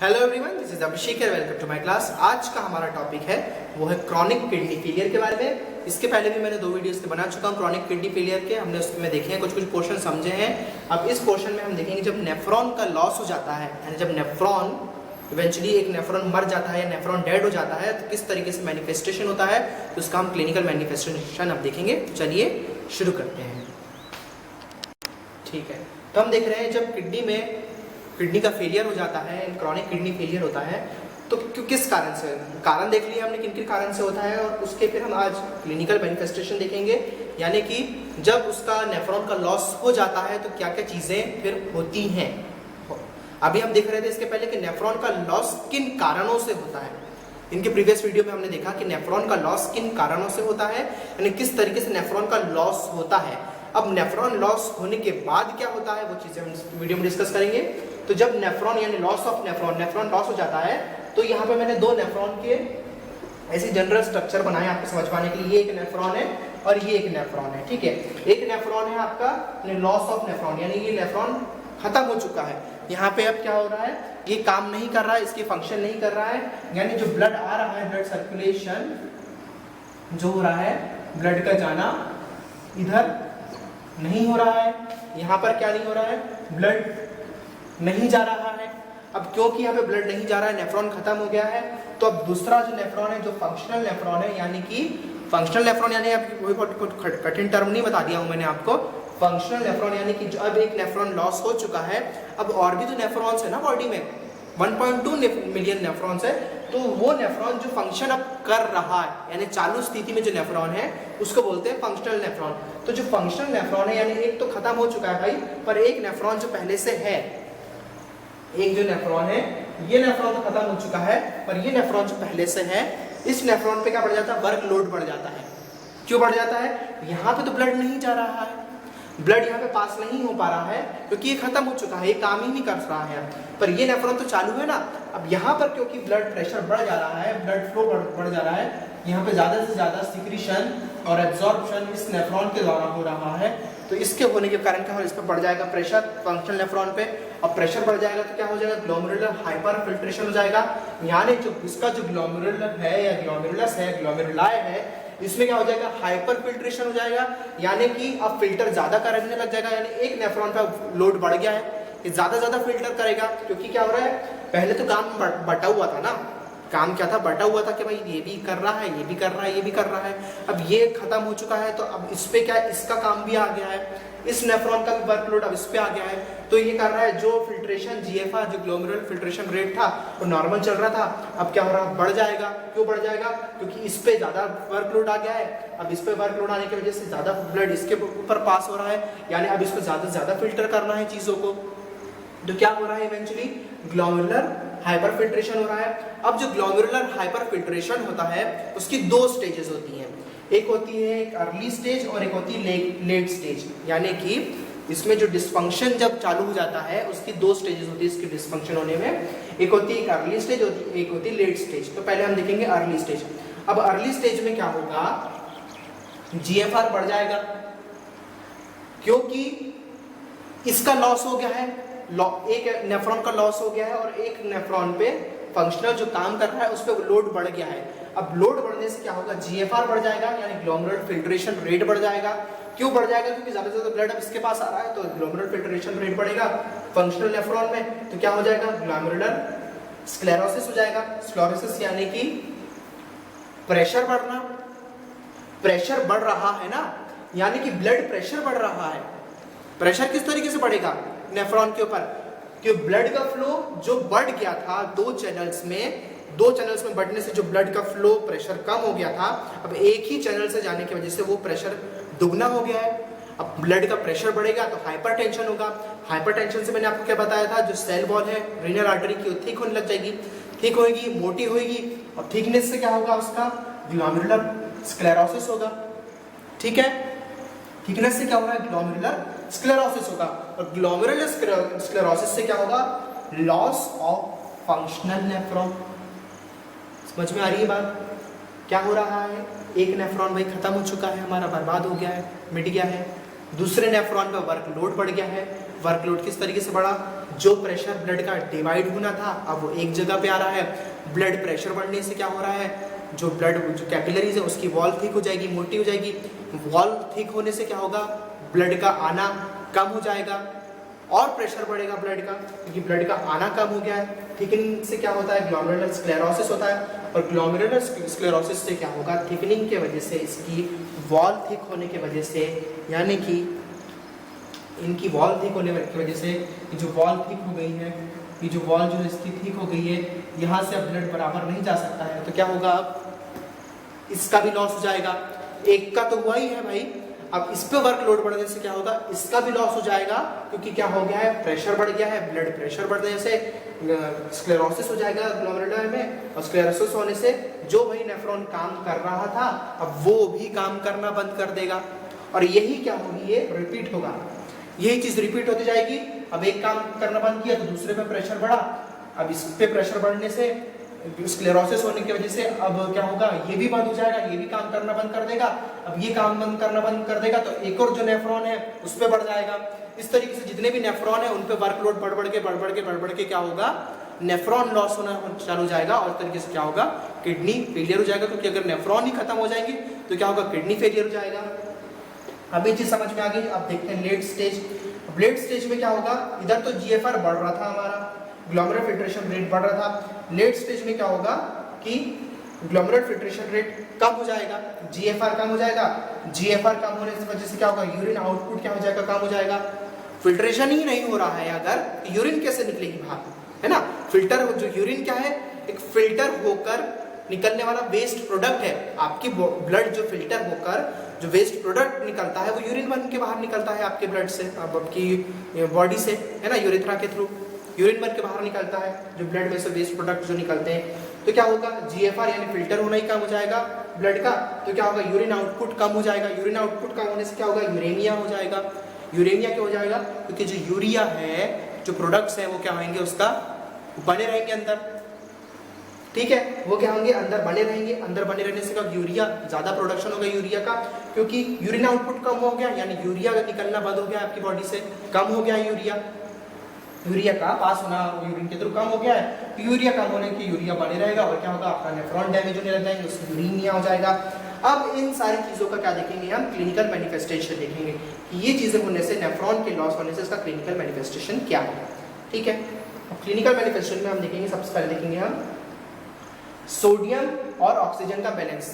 Hello everyone, this is Abhishek and welcome to my class. आज का हमारा टॉपिक है वो है क्रॉनिक किडनी फेलियर के बारे में। इसके पहले भी मैंने 2 वीडियोस के बना चुका हूँ क्रॉनिक किडनी फेलियर के। हमने उसमें देखे हैं, कुछ पोर्शन समझे हैं। अब इस पोर्शन में हम देखेंगे जब नेफ्रॉन का लॉस हो जाता है, यानी जब नेफ्रॉन इवेंचुअली एक नेफ्रॉन मर जाता है या नेफ्रॉन डेड हो जाता है तो किस तरीके से मैनिफेस्टेशन होता है, तो उसका हम क्लिनिकल मैनिफेस्टेशन अब देखेंगे। तो चलिए शुरू करते हैं। ठीक है, तो हम देख रहे हैं जब किडनी का फेलियर हो जाता है, क्रॉनिक किडनी फेलियर होता है, तो किस कारण से, कारण देख लिया हमने किन किन कारण से होता है, और उसके फिर हम आज क्लिनिकल मैनिफेस्टेशन देखेंगे। यानी कि जब उसका नेफ्रॉन का लॉस हो जाता है तो क्या क्या चीज़ें फिर होती हैं। अभी हम देख रहे थे इसके पहले कि नेफ्रॉन का लॉस किन कारणों से होता है। इनके प्रीवियस वीडियो में हमने देखा कि नेफ्रॉन का लॉस किन कारणों से होता है, यानी किस तरीके से नेफ्रॉन का लॉस होता है। अब नेफ्रॉन लॉस होने के बाद क्या होता है वो चीज़ें हम वीडियो में डिस्कस करेंगे। तो जब नेफ्रॉन यानी लॉस ऑफ नेफ्रॉन लॉस हो जाता है तो यहाँ पे मैंने 2 नेफ्रॉन के ऐसे जनरल स्ट्रक्चर बनाए आपको समझ पाने के लिए। ये एक नेफ्रॉन है और ये एक नेफ्रॉन है। ठीक है, एक नेफ्रॉन है आपका लॉस ऑफ नेफ्रॉन, यानी ये नेफ्रॉन खत्म हो चुका है। यहाँ पे अब क्या हो रहा है, ये काम नहीं कर रहा है, इसकी फंक्शन नहीं कर रहा है, यानी जो ब्लड आ रहा है, ब्लड सर्कुलेशन जो हो रहा है, ब्लड का जाना इधर नहीं हो रहा है। यहाँ पर क्या नहीं हो रहा है, ब्लड नहीं जा रहा है। अब क्योंकि यहाँ पे ब्लड नहीं जा रहा है, नेफ्रॉन खत्म हो गया है, तो अब दूसरा जो नेफ्रॉन है, जो फंक्शनल नेफ्रॉन है, यानी कि फंक्शनल नेफ्रॉन यानी कोई कठिन टर्म नहीं बता दिया हूँ मैंने आपको। फंक्शनल नेफ्रॉन यानी कि अब एक नेफ्रॉन लॉस हो चुका है, अब और भी तो नेफ्रॉन्स है ना बॉडी में, 1.2 मिलियन नेफ्रॉन्स है, तो वो नेफ्रॉन जो फंक्शन अब कर रहा है, यानी चालू स्थिति में जो नेफ्रॉन है उसको बोलते हैं फंक्शनल नेफ्रॉन। तो जो फंक्शनल नेफ्रॉन है, यानी एक तो खत्म हो चुका है भाई, पर एक नेफ्रॉन जो पहले से है, एक जो नेफ्रॉन है, ये नेफ्रॉन तो खत्म हो चुका है, पर ये नेफ्रॉन जो पहले से है, इस नेफ्रॉन पे क्या बढ़ जाता है, वर्क लोड बढ़ जाता है। क्यों बढ़ जाता है, यहाँ पे तो ब्लड नहीं जा रहा है, ब्लड यहाँ पे पास नहीं हो पा रहा है क्योंकि ये खत्म हो चुका है, ये काम ही नहीं कर रहा है। पर ये नेफ्रॉन तो चालू है ना। अब यहाँ पर क्योंकि ब्लड प्रेशर बढ़ जा रहा है, ब्लड फ्लो बढ़ जा रहा है, यहाँ पे ज्यादा से ज्यादा सिक्रीशन और एब्जॉर्प्शन इस नेफ्रॉन के द्वारा हो रहा है, तो इसके होने के कारण क्या हो, इस पर बढ़ जाएगा प्रेशर फंक्शनल नेफ्रॉन पे। अब प्रेशर बढ़ जाएगा तो क्या हो जाएगा, ग्लोमेरुलर हाइपर फिल्ट्रेशन हो जाएगा, यानी जो इसका जो ग्लोमेरुलर है या ग्लोमेरुलस है, ग्लोमेरुलाई है, इसमें क्या हो जाएगा, हाइपर फिल्ट्रेशन हो जाएगा, यानी कि अब फिल्टर ज्यादा करने लग जाएगा। यानी एक नेफ्रॉन पे लोड बढ़ गया है, ये ज्यादा फिल्टर करेगा, क्योंकि क्या हो रहा है, पहले तो काम बटा हुआ था ना, काम क्या था, बटा हुआ था कि भाई ये भी कर रहा है, ये भी कर रहा है, ये भी कर रहा है। अब ये खत्म हो चुका है तो अब इस पे क्या है, इसका काम भी आ गया है, इस नेफ्रॉन का भी वर्कलोड अब इस पे आ गया है, तो ये कर रहा है जो फिल्ट्रेशन जीएफआर जो ग्लोमेरुलर फिल्ट्रेशन रेट था वो नॉर्मल चल रहा था, अब क्या हो रहा है, बढ़ जाएगा। क्यों बढ़ जाएगा, क्योंकि इस पे ज्यादा वर्कलोड आ गया है। अब इस पे वर्कलोड आने की वजह से ज्यादा ब्लड इसके ऊपर पास हो रहा है, यानी अब इसको ज्यादा से ज्यादा फिल्टर करना है चीजों को, तो क्या हो रहा है, इवेंचुअली ग्लोमेरुलर हाइपर फिल्ट्रेशन हो रहा है। अब जो ग्लोमेरुलर हाइपर फिल्ट्रेशन होता है उसकी 2 स्टेजेस होती हैं, एक होती है एक अर्ली स्टेज और एक होती है लेट स्टेज। यानी कि इसमें जो डिस्फंक्शन जब चालू हो जाता है उसकी 2 स्टेजेस होती है इसके डिस्फंक्शन होने में, एक होती है एक अर्ली स्टेज, एक होती है लेट स्टेज। तो पहले हम देखेंगे अर्ली स्टेज। अब अर्ली स्टेज में क्या होगा, जीएफआर बढ़ जाएगा क्योंकि इसका लॉस हो गया है, एक नेफ्रॉन का लॉस हो गया है और एक नेफ्रॉन पे फंक्शनल जो काम कर रहा है उस पर लोड बढ़ गया है। अब लोड बढ़ने से क्या होगा, जीएफआर बढ़ जाएगा, यानी ग्लोमेरुलर फिल्ट्रेशन रेट बढ़ जाएगा। क्यों बढ़ जाएगा, क्योंकि ज्यादा से ज्यादा ब्लड अब इसके पास आ रहा है, तो ग्लोमेरुलर फिल्ट्रेशन रेट बढ़ेगा फंक्शनल नेफ्रॉन में, तो क्या हो जाएगा, ग्लोमेरुलर स्क्लेरोसिस हो जाएगा। स्क्लेरोसिस यानी कि प्रेशर बढ़ना, प्रेशर बढ़ रहा है ना, यानी कि ब्लड प्रेशर बढ़ रहा है। प्रेशर किस तरीके से बढ़ेगा, नेफ्रॉन के ऊपर, कि ब्लड का फ्लो जो बढ़ गया था 2 चैनल्स में बढ़ने से जो ब्लड का फ्लो प्रेशर कम हो गया था, अब एक ही चैनल से जाने की वजह से वो प्रेशर दुगना हो गया है। अब ब्लड का प्रेशर बढ़ेगा तो हाइपरटेंशन होगा, हाइपरटेंशन से मैंने आपको क्या बताया था, जो सेल वॉल है रीनल आर्टरी की थिक होने लग जाएगी, ठीक होगी, मोटी होगी, और थिकनेस से क्या होगा, उसका ग्लोमेरुलर स्क्लेरोसिस होगा। ठीक है, थिकनेस से क्या होगा, ग्लोमेरुलर स्क्लेरोसिस होगा, और ग्लोमेरुलर स्क्लेरोसिस से क्या होगा, लॉस ऑफ फंक्शनल नेफ्रॉन। समझ में आ रही है बात, क्या हो रहा है, एक नेफ्रॉन भाई खत्म हो चुका है, हमारा बर्बाद हो गया है, मिट गया है, दूसरे नेफ्रॉन पर वर्कलोड बढ़ गया है। वर्कलोड किस तरीके से बढ़ा, जो प्रेशर ब्लड का डिवाइड होना था अब वो एक जगह पे आ रहा है। ब्लड प्रेशर बढ़ने से क्या हो रहा है, जो कैपिलरीज है उसकी वॉल थिक हो जाएगी, मोटी हो जाएगी। वॉल थिक होने से क्या होगा, ब्लड का आना कम हो जाएगा और प्रेशर बढ़ेगा ब्लड का, क्योंकि ब्लड का आना कम हो गया है। थिकनिंग से क्या होता है, ग्लोमेरुलर स्क्लेरोसिस होता है, और ग्लोमेरुलर स्क्लेरोसिस से क्या होगा, थिकनिंग के वजह से, इसकी वॉल थिक होने की वजह से, यानी कि इनकी वॉल थिक होने की वजह से, ये जो वॉल थिक हो गई है, ये जो वॉल जो इसकी थिक हो गई है, यहाँ से अब ब्लड बराबर नहीं जा सकता है, तो क्या होगा, अब इसका भी लॉस हो जाएगा। एक का तो हुआ ही है भाई, अब इस पे वर्कलोड बढ़ने से क्या होगा, इसका भी लॉस हो जाएगा, क्योंकि क्या हो गया है, प्रेशर बढ़ गया है। ब्लड प्रेशर बढ़ने से स्क्लेरोसिस हो जाएगा ग्लोमेरुलर में, और स्क्लेरोसिस होने से जो भाई नेफ्रॉन काम कर रहा था अब वो भी काम करना बंद कर देगा, और यही क्या होगी, ये रिपीट होगा, यही चीज रिपीट होती जाएगी। अब एक काम करना बंद किया तो दूसरे पे प्रेशर बढ़ा, अब इस पे प्रेशर बढ़ने से, स्क्लेरोसिस होने की वजह से अब क्या होगा, ये भी बंद हो जाएगा, ये भी काम करना बंद कर देगा। अब ये काम बंद करना बंद कर देगा तो एक और जो नेफ्रॉन है उस पे बढ़ जाएगा। इस तरीके से जितने भी नेफ्रॉन है उन पे वर्कलोड बढ़ बढ़ के क्या होगा, नेफ्रॉन लॉस होना चालू हो जाएगा, और तरीके से क्या होगा, किडनी फेलियर हो जाएगा, क्योंकि अगर नेफ्रॉन ही खत्म हो जाएंगे तो क्या होगा, किडनी फेलियर हो जाएगा। अब ये चीज समझ में आ गई। अब देखते हैं लेट स्टेज। लेट स्टेज में क्या होगा, इधर तो जीएफआर बढ़ रहा था, हमारा ग्लोमेरुलर फिल्ट्रेशन रेट बढ़ रहा था। लेट स्टेज में क्या होगा कि ग्लोमेरुलर फिल्ट्रेशन रेट कम हो जाएगा, जीएफआर कम हो जाएगा। जीएफआर कम होने की वजह से क्या होगा, यूरिन आउटपुट क्या हो जाएगा, कम हो जाएगा। फिल्ट्रेशन ही नहीं हो रहा है अगर, यूरिन कैसे निकलेगी बाहर, है ना। फिल्टर, जो यूरिन क्या है, एक फिल्टर होकर निकलने वाला वेस्ट प्रोडक्ट है। आपकी ब्लड जो फिल्टर होकर जो वेस्ट प्रोडक्ट निकलता है वो यूरिन बन के बाहर निकलता है आपके ब्लड से, आपकी बॉडी से, है ना, यूरेथ्रा के थ्रू यूरिन बन के बाहर निकलता है, जो ब्लड में से वेस्ट प्रोडक्ट जो निकलते हैं। तो क्या होगा, जीएफआर यानी फिल्टर होना ही कम हो जाएगा ब्लड का, तो क्या होगा, यूरिन आउटपुट कम हो जाएगा। यूरिन आउटपुट कम होने से क्या होगा, यूरेमिया हो जाएगा। यूरेमिया क्यों हो जाएगा, क्योंकि जो यूरिया है, जो प्रोडक्ट्स हैं वो क्या होंगे, उसका बने रहेंगे अंदर, ठीक है, वो क्या होंगे, अंदर बने रहेंगे। अंदर बने रहने से क्या, यूरिया ज्यादा प्रोडक्शन होगा यूरिया का, क्योंकि यूरिन आउटपुट कम हो गया, यानी यूरिया निकलना बंद हो गया आपकी बॉडी से, कम हो गया यूरिया का पास होना यूरिन के थ्रू कम हो गया है। तो यूरिया कम होने की यूरिया बने रहेगा, और क्या होगा, आपका नेफ्रॉन डैमेज होने लग जाएंगे, उससे यूरीमिया हो जाएगा। अब इन सारी चीजों का क्या देखेंगे हम, क्लिनिकल मैनिफेस्टेशन देखेंगे कि ये चीजें होने से, नेफ्रॉन के लॉस होने से इसका क्लिनिकल मैनिफेस्टेशन क्या है, ठीक है। अब क्लिनिकल मैनिफेस्टेशन में हम देखेंगे, सबसे पहले देखेंगे हम सोडियम और ऑक्सीजन का बैलेंस।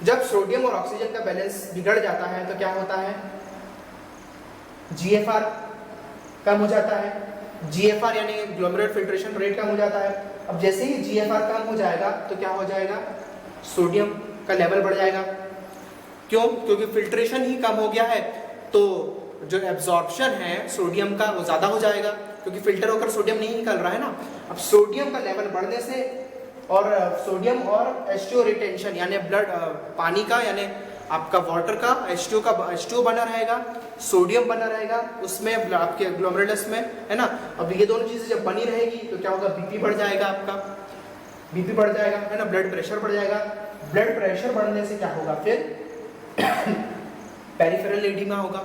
जब सोडियम और ऑक्सीजन का बैलेंस बिगड़ जाता है तो क्या होता है, जीएफआर कम हो जाता है। जीएफआर यानी ग्लोमेरुलर फिल्ट्रेशन रेट कम हो जाता है। अब जैसे ही जीएफआर कम हो जाएगा तो क्या हो जाएगा, सोडियम का लेवल बढ़ जाएगा। क्यों, क्योंकि फिल्ट्रेशन ही कम हो गया है, तो जो एब्जॉर्प्शन है सोडियम का वो ज्यादा हो जाएगा, क्योंकि फिल्टर होकर सोडियम नहीं निकल रहा है ना। अब सोडियम का लेवल बढ़ने से, और सोडियम और H2O रिटेंशन यानी ब्लड पानी का, यानी आपका वाटर का H2O बना रहेगा, सोडियम बना रहेगा उसमें, आपके ग्लोमेरुलस में, है ना। अब ये दोनों चीजें जब बनी रहेगी तो क्या होगा, बीपी बढ़ जाएगा, आपका बीपी बढ़ जाएगा, है ना, ब्लड प्रेशर बढ़ जाएगा। ब्लड प्रेशर बढ़ने से क्या होगा, फिर पेरिफेरल एडिमा होगा।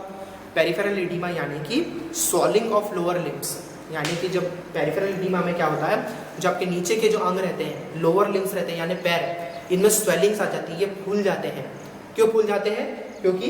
पेरिफेरल एडिमा यानी कि स्वॉलिंग ऑफ लोअर लिम्स, यानी कि जब पेरिफेरल एडिमा में क्या होता है, जो आपके नीचे के जो अंग रहते हैं, लोअर लिम्स रहते हैं यानी पैर, इनमें स्वेलिंग्स आ जाती है, ये फूल जाते हैं। क्यों फूल जाते हैं, क्योंकि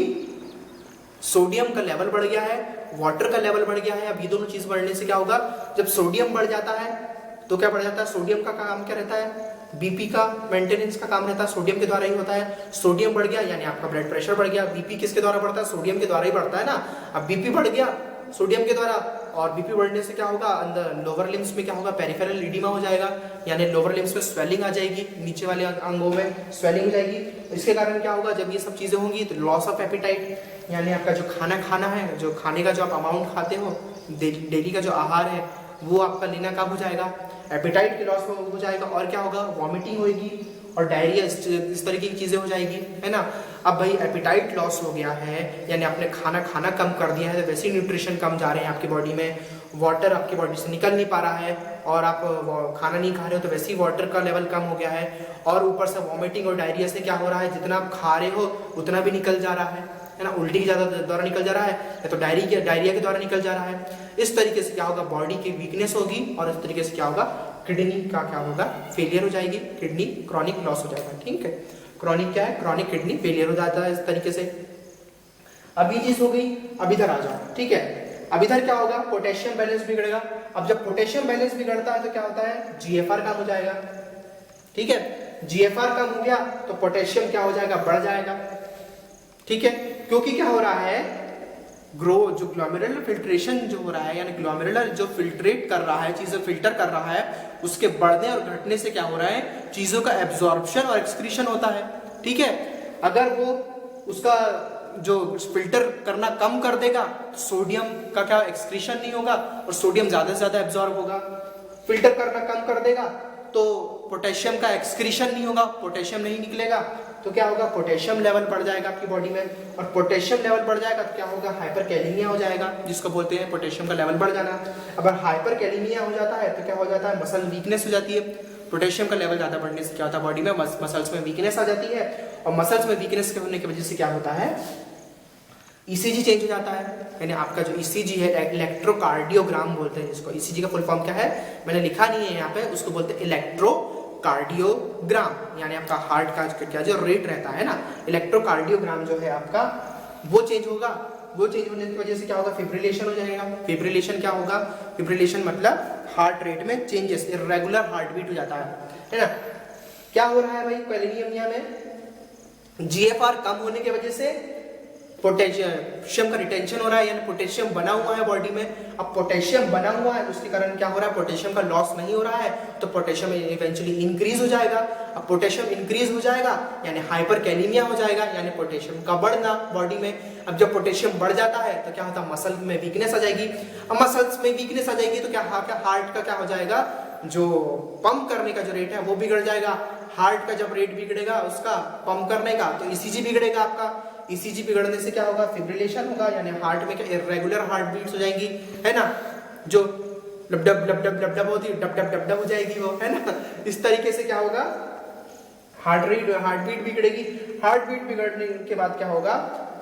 सोडियम का लेवल बढ़ गया है, वाटर का लेवल बढ़ गया है। अब ये दोनों चीज बढ़ने से क्या होगा, जब सोडियम बढ़ जाता है तो क्या बढ़ जाता है, सोडियम का काम क्या रहता है, बीपी का मेंटेनेंस का काम रहता है, सोडियम के द्वारा ही होता है। सोडियम बढ़ गया यानी आपका ब्लड प्रेशर बढ़ गया। बीपी किसके द्वारा बढ़ता है, सोडियम के द्वारा ही बढ़ता है ना। अब बीपी बढ़ गया सोडियम के द्वारा, और बीपी बढ़ने से क्या होगा, अंदर लोअर लिम्स में क्या होगा, पेरिफेरल एडिमा हो जाएगा, यानी लोअर लिम्स में स्वेलिंग आ जाएगी, नीचे वाले अंगों में स्वेलिंग हो जाएगी। इसके कारण क्या होगा, जब ये सब चीजें होंगी तो लॉस ऑफ एपिटाइट, यानी आपका जो खाना है, जो खाने का जो आप अमाउंट खाते हो, डेली का जो आहार है वो आपका लेना कम हो जाएगा, एपिटाइट की लॉस हो जाएगा, और क्या होगा, वॉमिटिंग होगी और डायरिया, इस तरीके की चीजें हो जाएगी, है ना। अब भाई एपिटाइट लॉस हो गया है, यानी आपने खाना कम कर दिया है, तो वैसे न्यूट्रिशन कम जा रहे हैं आपकी बॉडी में, वाटर आपकी बॉडी से निकल नहीं पा रहा है, और आप खाना नहीं खा रहे हो तो वैसे ही वाटर का लेवल कम हो गया है, और ऊपर से वॉमिटिंग और डायरिया से क्या हो रहा है, जितना आप खा रहे हो उतना भी निकल जा रहा है है ना, उल्टी के द्वारा निकल जा रहा है, या तो डायरिया के द्वारा निकल जा रहा है। इस तरीके से क्या होगा, बॉडी की वीकनेस होगी और इस तरीके से क्या होगा, किडनी का क्या होगा, फेलियर हो जाएगी, किडनी क्रॉनिक लॉस हो जाएगा। ठीक है, क्रॉनिक क्या है, क्रॉनिक किडनी फेलियर हो जाता है इस तरीके से। अब ये चीज हो गई, अब इधर आ जाओ। ठीक है, अब इधर क्या होगा, पोटेशियम बैलेंस बिगड़ेगा। अब जब पोटेशियम बैलेंस बिगड़ता है तो क्या होता है, जीएफआर कम हो जाएगा। ठीक है, जीएफआर कम हो गया तो पोटेशियम क्या हो जाएगा, बढ़ जाएगा। ठीक है, क्योंकि क्या हो रहा है, जो ग्लोमेरुलर फिल्ट्रेशन जो हो रहा है, यानी ग्लोमेरुलर जो फिल्ट्रेट कर रहा है, चीजें फिल्टर कर रहा है, उसके बढ़ने और घटने से क्या हो रहा है, चीजों का एब्जॉर्प्शन और एक्सक्रीशन होता है। ठीक है, अगर वो उसका जो फिल्टर करना कम कर देगा तो सोडियम का क्या एक्सक्रीशन नहीं होगा और सोडियम ज्यादा से ज्यादा एब्जॉर्ब होगा। फिल्टर करना कम कर देगा तो पोटेशियम का एक्सक्रीशन नहीं होगा, पोटेशियम नहीं निकलेगा, तो क्या होगा, पोटेशियम लेवल बढ़ जाएगा आपकी बॉडी में, और पोटेशियम लेवल बढ़ जाएगा तो क्या होगा, हाइपरकैलेमिया हो जाएगा, जिसको बोलते हैं पोटेशियम का लेवल बढ़ जाना। अगर हाइपरकैलेमिया हो जाता है तो क्या हो जाता है, मसल वीकनेस हो जाती है। पोटेशियम का लेवल ज्यादा बढ़ने से क्या होता है, बॉडी में मसल्स में वीकनेस आ जाती है, और मसल्स में वीकनेस के होने की वजह से क्या होता है, ईसीजी चेंज हो जाता है। यानी आपका जो ईसीजी है, इलेक्ट्रोकार्डियोग्राम बोलते हैं जिसको, ईसीजी का फुल फॉर्म क्या है मैंने लिखा नहीं है यहाँ पे, उसको बोलते हैं इलेक्ट्रोकार्डियोग्राम, यानी आपका हार्ट का क्या जो रेट रहता है ना, इलेक्ट्रोकार्डियोग्राम जो है आपका वो चेंज होगा। वो चेंज होने की वजह से क्या होगा, फिब्रिलेशन हो जाएगा। फिब्रिलेशन क्या होगा, फिब्रिलेशन मतलब हार्ट रेट में चेंजेस, इरेगुलर हार्ट बीट हो जाता है ना। क्या हो रहा है भाई, कैलेमिया में जीएफआर कम होने की वजह से पोटेशियम का रिटेंशन हो रहा है, यानी पोटेशियम बना हुआ है बॉडी में। अब पोटेशियम बना हुआ है उसके कारण क्या हो रहा है, पोटेशियम का लॉस नहीं हो रहा है, तो पोटेशियम इवेंचुअली इंक्रीज हो जाएगा। अब पोटेशियम इंक्रीज हो जाएगा यानी हाइपरकैलेमिया हो जाएगा, यानी पोटेशियम का बढ़ना बॉडी में। अब जब पोटेशियम बढ़ जाता है तो क्या होता है, मसल में वीकनेस आ जाएगी। अब मसल्स में वीकनेस आ जाएगी तो क्या हार्ट का क्या हो जाएगा, जो पंप करने का जो रेट है वो बिगड़ जाएगा। हार्ट का जब रेट बिगड़ेगा उसका पंप करने का, तो ईसीजी बिगड़ेगा आपका। ईसीजी बिगड़ने से क्या होगा, फिब्रिलेशन होगा, यानी हार्ट में क्या इरेगुलर हार्ट बीट्स हो जाएंगी, है ना, जो dub dub dub dub dub dub होती है, डब डब डब डब हो जाएगी वो, है ना। इस तरीके से क्या होगा, हार्ट बीट बिगड़ेगी। हार्ट बीट बिगड़ने के बाद क्या होगा,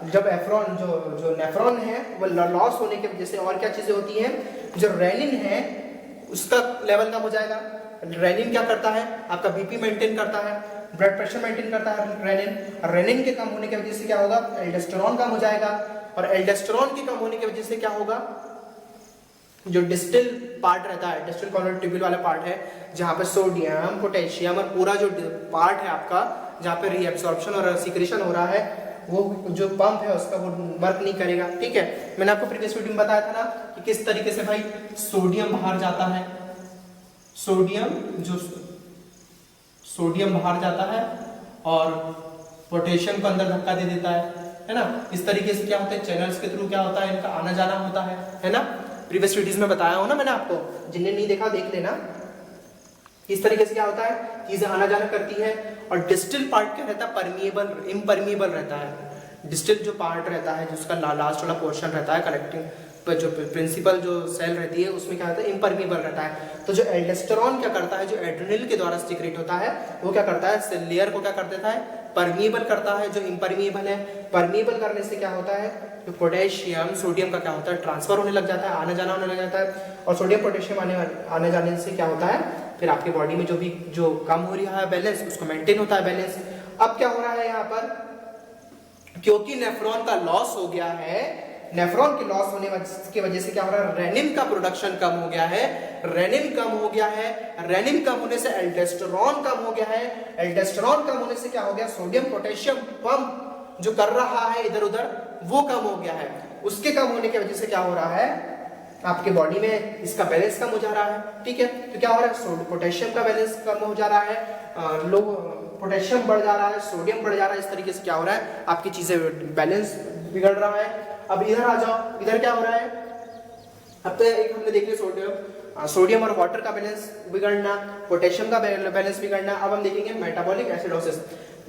जब एफ्रॉन जो नेफ्रॉन है वो लॉस होने की वजह से और क्या चीजें होती हैं, जो रेनिन है उसका लेवल कम हो जाएगा। रेनिन क्या करता है, आपका बीपी मेंटेन करता है, ब्लड प्रेशर मेंटेन करता है रेनिन। रेनिन के कम होने की वजह से क्या होगा, एल्डोस्टेरोन कम हो जाएगा, और एल्डोस्टेरोन के कम होने की वजह से क्या होगा, जो डिस्टल पार्ट रहता है, डिस्टल कॉर्नर ट्यूब्यूल वाला पार्ट है, जहाँ पे सोडियम पोटेशियम और पूरा जो पार्ट है आपका, जहाँ पे रीएब्सॉर्प्शन और सीक्रेशन हो रहा है, वो जो पंप है उसका वो वर्क नहीं करेगा। ठीक है, मैंने आपको प्रीवियस वीडियो में बताया था ना कि किस तरीके से भाई सोडियम बाहर जाता है, सोडियम बाहर जाता है और पोटेशियम को अंदर धक्का दे देता है ना। इस तरीके से क्या होता है, चैनल्स के थ्रू क्या होता है, इनका आना जाना होता है ना। प्रीवियस वीडियोस में बताया हो ना मैंने आपको, जिन्हें नहीं देखा देख लेना। इस तरीके से क्या होता है, चीजें आना जाना करती है। और डिस्टल पार्ट क्या रहता है, परमिएबल इम्परमिएबल रहता है। डिस्टल जो पार्ट रहता है, जिसका लास्ट वाला पोर्शन रहता है, कलेक्टिंग जो प्रिंसिपल जो सेल रहती है, उसमें क्या होता है, इम्परमिएबल रहता है। तो जो एल्डोस्टेरोन क्या करता है, जो एड्रेनल के द्वारा सीक्रेट होता है, वो क्या करता है, सेल लेयर को क्या कर देता है, परमिएबल करता है। जो इम्परमिएबल है, परमिएबल करने से क्या होता है, जो पोटेशियम सोडियम का क्या होता है, ट्रांसफर होने लग जाता है, आना जाना होने लग जाता है। और सोडियम पोटेशियम आने जाने से क्या होता है, फिर आपकी बॉडी में जो कम हो रहा है बैलेंस, उसको मेंटेन होता है बैलेंस। अब क्या हो रहा है यहाँ पर, क्योंकि नेफ्रॉन का लॉस हो गया है, नेफ्रॉन के लॉस होने की वजह से क्या हो रहा है, रेनिन का प्रोडक्शन कम हो गया है। रेनिन कम हो गया है, रेनिन कम होने से एल्डोस्टेरोन कम हो गया है। एल्डोस्टेरोन कम होने से क्या हो गया, सोडियम पोटेशियम पंप जो कर रहा है इधर उधर, वो कम हो गया है। उसके कम होने की वजह से क्या हो रहा है, आपके बॉडी में इसका बैलेंस कम हो जा रहा है। ठीक है, तो क्या हो रहा है, पोटेशियम का बैलेंस कम हो जा रहा है, लो पोटेशियम बढ़ जा रहा है, सोडियम बढ़ जा रहा है। इस तरीके से क्या हो रहा है, आपकी चीजें बैलेंस बिगड़ रहा है। अब इधर आ जाओ, इधर क्या हो रहा है, अब तो एक हमने देख लिया सोडियम और वाटर का बैलेंस बिगड़ना, पोटेशियम का बैलेंस बिगड़ना। अब हम देखेंगे मेटाबॉलिक एसिडोसिस।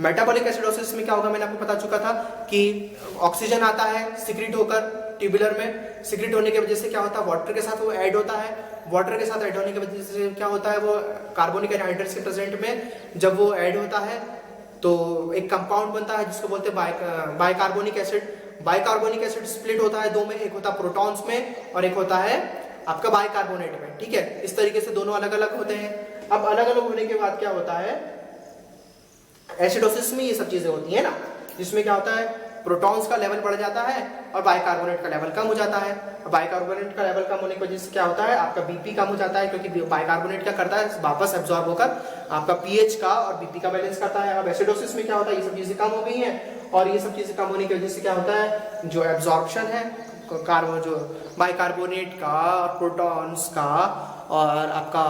मेटाबॉलिक एसिडोसिस में क्या होगा, मैंने आपको बता चुका था कि ऑक्सीजन आता है सिक्रीट होकर ट्यूबुलर में, सिक्रीट होने की वजह से क्या होता है, वाटर के साथ वो ऐड होता है। वाटर के साथ ऐड होने की वजह से क्या होता है, वो कार्बोनिक एनहाइड्रेट्स के प्रेजेंट में जब वो ऐड होता है तो एक कंपाउंड बनता है जिसको बोलते हैं बाइकार्बोनिक एसिड। बाइकार्बोनिक एसिड स्प्लिट होता है दो में, एक होता है प्रोटॉन्स में और एक होता है आपका बाइकार्बोनेट में, ठीक है। इस तरीके से दोनों अलग अलग होते हैं। अब अलग अलग होने के बाद क्या होता है, एसिडोसिस में ये सब चीजें होती है ना, जिसमें क्या होता है प्रोटॉन्स का लेवल बढ़ जाता है और बाइकार्बोनेट का लेवल कम हो जाता है। बाइकार्बोनेट का लेवल कम होने की वजह से क्या होता है, आपका बीपी कम हो जाता है, क्योंकि बाइकार्बोनेट क्या करता है, वापस एब्जॉर्ब होकर आपका पीएच का और बीपी का बैलेंस करता है। अब एसिडोसिस में क्या होता है, ये सब चीजें कम हो गई हैं और ये सब चीजें कम होने की वजह से क्या होता है, जो एब्जॉर्प्शन है कार्बन जो बाइकार्बोनेट का और प्रोटॉन्स का और आपका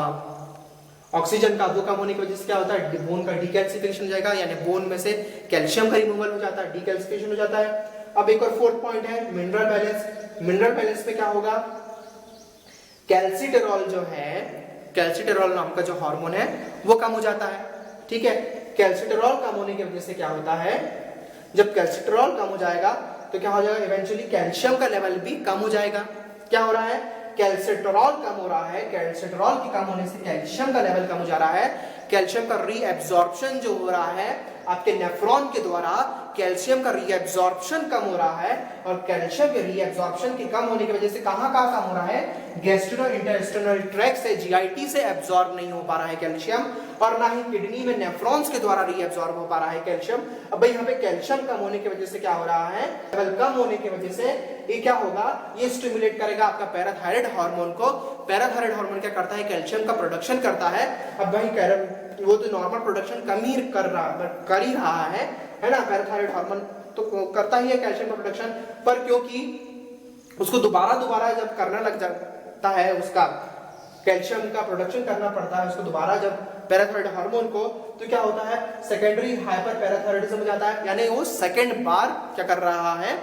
ऑक्सीजन का, वो कम होने की वजह से क्या होता है, बोन का डीकैल्सिफिकेशन हो जाएगा, यानी बोन में से कैल्शियम का रिमूवल हो जाता है, डीकैल्सिफिकेशन हो जाता है। अब एक और फोर्थ पॉइंट है मिनरल बैलेंस। मिनरल बैलेंस में क्या होगा, कैल्सिटेरॉल जो है, कैल्सिटेरॉल नाम का जो हार्मोन है वो कम हो जाता है, ठीक है। कैल्सिटेरॉल कम होने की वजह से क्या होता है, जब कैल्सिटेरॉल कम हो जाएगा तो क्या हो जाएगा, इवेंचुअली कैल्शियम का लेवल भी कम हो जाएगा। क्या हो रहा है, कैल्सिटेरॉल कम हो रहा है, कैल्सिटेरॉल के कम होने से कैल्शियम का लेवल कम हो जा रहा है। कैल्शियम का रीएब्जॉर्प्शन जो हो रहा है आपके नेफ्रॉन के द्वारा, कैल्शियम का रीएब्जॉर्प्शन कम हो रहा है और कैल्शियम के रीएब्जॉर्प्शन के कम होने की वजह से कहां कम हो रहा है, गैस्ट्रो इंटेस्टिनल ट्रैक्ट से, जीआईटी से एब्जॉर्ब नहीं हो पा रहा है कैल्शियम, और ना ही किडनी में नेफ्रॉन्स के द्वारा रीएब्जॉर्ब हो पा रहा है कैल्शियम। अब भाई यहाँ पे कैल्शियम कम होने की वजह से क्या हो रहा है, लेवल कम होने की वजह से ये क्या होगा, ये स्टिमुलेट करेगा आपका पैराथायराइड हार्मोन को। पैराथायराइड हार्मोन क्या करता है, कैल्शियम का प्रोडक्शन करता है। अब भाई वो तो नॉर्मल प्रोडक्शन कम ही कर ही रहा है ना, पैराथायराइड हार्मोन तो करता ही है कैल्शियम का प्रोडक्शन, पर क्योंकि उसको दोबारा जब करना लग जाता है, उसका कैल्शियम का प्रोडक्शन करना पड़ता है उसको दोबारा जब पैराथायराइड हार्मोन को, तो क्या होता है, सेकेंडरी हाइपर पैराथायराइडिज्म हो जाता है, यानी वो सेकेंड बार क्या कर रहा है,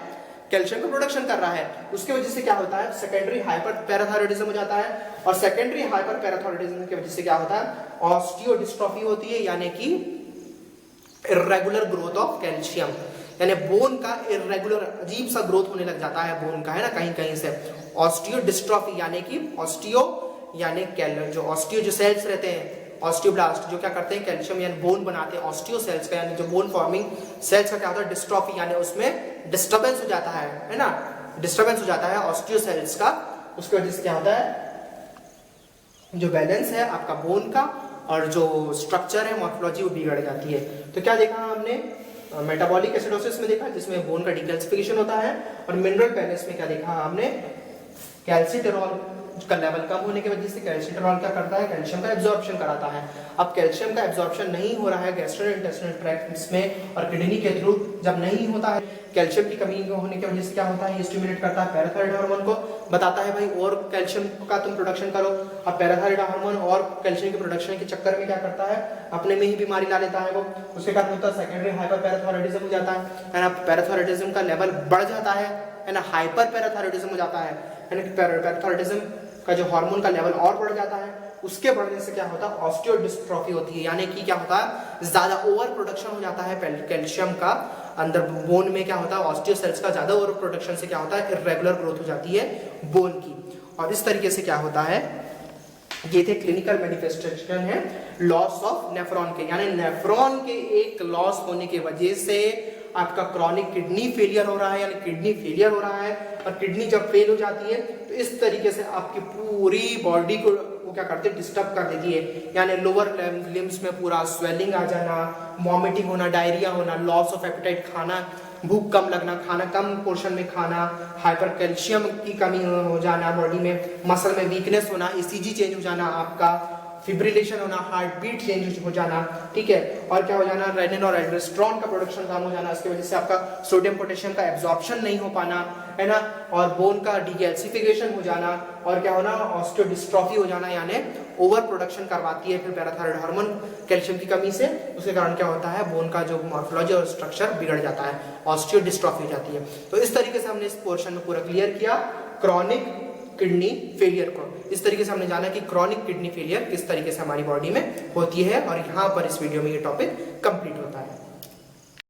कैल्शियम का प्रोडक्शन कर रहा है। उसकी वजह से क्या होता है, सेकेंडरी हाइपर पैराथायराइडिज्म हो जाता है, और सेकेंडरी हाइपर पैराथायराइडिज्म की वजह से क्या होता है, ऑस्टियोडिस्ट्रोफी होती है, यानी कि इर्रेगुलर ग्रोथ ऑफ कैल्शियम, यानी बोन का इर्रेगुलर अजीब सा ग्रोथ होने लग जाता है बोन का, है ना, कहीं कहीं से। ऑस्टियोडिस्ट्रोफी यानी कि ऑस्टियो यानी जो ऑस्टियो जो सेल्स रहते हैं, ऑस्टियोब्लास्ट जो क्या करते हैं, कैल्शियम यानी बोन बनाते हैं, ऑस्टियो सेल्स का यानी जो बोन फॉर्मिंग सेल्स का क्या होता है, डिस्ट्रॉफी यानी उसमें डिस्टर्बेंस हो जाता है ना, डिस्टर्बेंस हो जाता है ऑस्टियो सेल्स का। उसकी वजह से क्या होता है, जो बैलेंस है आपका बोन का और जो स्ट्रक्चर है मॉर्फोलॉजी वो बिगड़ जाती है। तो क्या देखा हमने, मेटाबॉलिक एसिडोसिस में देखा जिसमें बोन का डीकैल्सिफिकेशन होता है, और मिनरल बैलेंस में क्या देखा हमने, कैल्सिटेरॉल का लेवल कम होने की वजह से कैल्सिटेरॉल क्या करता है, कैल्शियम का एब्जॉर्प्शन कराता है। अब कैल्शियम का एब्जॉर्प्शन नहीं हो रहा है गैस्ट्रोइंटेस्टिनल ट्रैक्ट में और किडनी के थ्रू, जब नहीं होता है कैल्शियम की कमी होने की वजह से क्या होता है, ये स्टिमुलेट करता है पैराथायराइड हार्मोन को, बताता है भाई और कैल्शियम का तुम प्रोडक्शन करो। अब पैराथायराइड हार्मोन और कैल्शियम के प्रोडक्शन के चक्कर में क्या करता है, अपने में ही बीमारी ला लेता है वो, उसके कारण होता है सेकेंडरी हाइपर पैराथायराइडिज्म हो जाता है ना, पैराथायराइडिज्म का लेवल बढ़ जाता है ना, हाइपर पैराथायराइडिज्म हो जाता है, पैराथायराइडिज्म का जो हार्मोन का लेवल और बढ़ जाता है। उसके बढ़ने से क्या होता है, ऑस्टियोडिस्ट्रोफी होती है, यानी कि क्या होता है, ज्यादा ओवर प्रोडक्शन हो जाता है कैल्शियम का अंदर बोन में, क्या होता है, ऑस्टियो सेल्स का ज्यादा ओवर प्रोडक्शन से क्या होता है, इर्रेगुलर ग्रोथ हो जाती है बोन की, और इस तरीके से क्या होता है, ये थे क्लिनिकल मैनिफेस्टेशन है लॉस ऑफ नेफ्रॉन के, यानी नेफ्रॉन के एक लॉस होने की वजह से आपका क्रॉनिक किडनी फेलियर हो रहा है, यानी किडनी फेलियर हो रहा है, और किडनी जब फेल हो जाती है तो इस तरीके से आपकी पूरी बॉडी को वो क्या करते हैं, डिस्टर्ब कर देती है, यानी लोअर लिम्स में पूरा स्वेलिंग आ जाना, वॉमिटिंग होना, डायरिया होना, लॉस ऑफ एपेटाइट, खाना भूख कम लगना, खाना कम पोर्शन में खाना, हाइपर कैल्शियम की कमी हो जाना बॉडी में, मसल में वीकनेस होना, ईसीजी चेंज हो जाना, आपका फिब्रिलेशन होना, हार्ट बीट चेंज हो जाना, ठीक है, और क्या हो जाना, रेनिन और एल्ड्रोस्टेरोन का प्रोडक्शन कम हो जाना, इसकी वजह से आपका सोडियम पोटेशियम का एब्जॉर्प्शन नहीं हो पाना, है ना, और बोन का डीकैल्सिफिकेशन हो जाना, और क्या होना, ऑस्टियोडिस्ट्रोफी हो जाना, यानी ओवर प्रोडक्शन करवाती है फिर पैराथायराइड हार्मोन कैल्शियम की कमी से, उसके कारण क्या होता है, बोन का जो मॉर्फोलॉजी और स्ट्रक्चर बिगड़ जाता है, ऑस्टियोडिस्ट्रोफी हो जाती है। तो इस तरीके से हमने इस पोर्शन में पूरा क्लियर किया क्रॉनिक किडनी फेलियर को। इस तरीके से हमने जाना कि क्रॉनिक किडनी फेलियर किस तरीके से हमारी बॉडी में होती है, और यहाँ पर इस वीडियो में ये टॉपिक कंप्लीट हो